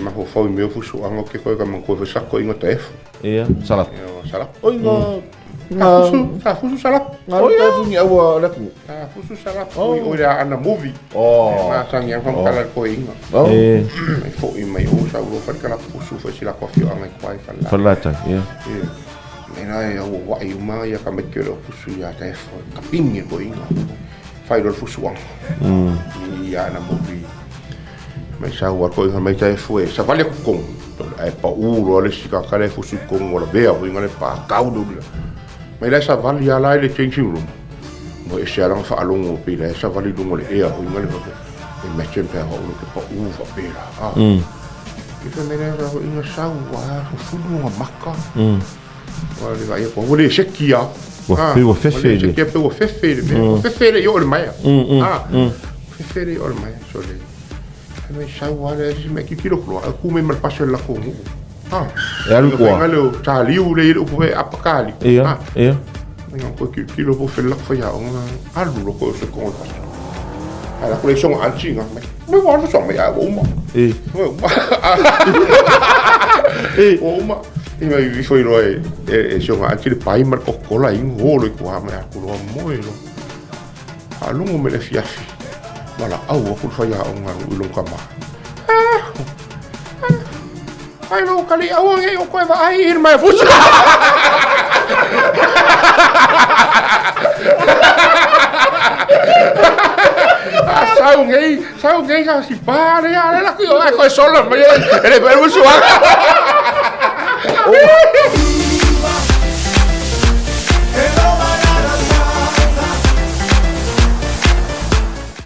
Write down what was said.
ma ho foi meu fusu anga ke ko ka man ko fa ko inga tef Ia, salap. salap Oi fusu salap Ngā tai fungi aua laku. fusu salap oi ra ana movie ma sang yang kam kala ko inga mai fo i mai o sa ro fa kala fusu fa sila ko fio anga kwai fa la Falata, ia. Mena e o wa i uma ia ka me ke ro fusu ya tef ka pingi ko inga fai ro fusu anga ia ana movie mai sa wa ko inga mai tai foi sa vale ko kong ai pa u ro le sika kale fusu kong wala bea ko inga le pa kau do mai la sa vale ya la le changing room mo e sa lang fa alongo pe la sa vale dungo le ea ko inga le ko e me chen pe ho lo ke pa u fa pera ke sa me la ko inga sa wa fu no maka wa le vai ko le sekia Wa fefe le. ke pe o fefe yo le mai fefe yo le mai so le me sa wa le si me ki kilo klo ku me mal paso la ko E alu kua. ngalo ta liu le o pe apakali Ia, ia. Nga ko kilo po fel fa ya nga alu lo ko se ko ta ala ko le song an chi nga me wa lo song me ya o ma o ma e me vi foi lo e song an chi le pai mar ko ko la in ho lo ko ma ko lo mo e lo alu mo me le fiafi wala au ko fa ya nga lo ka ma ai lo kali au nge o ko va ai ir mai fusu sao ngay ka si pare ala la ko ai ko solo me ele per fusu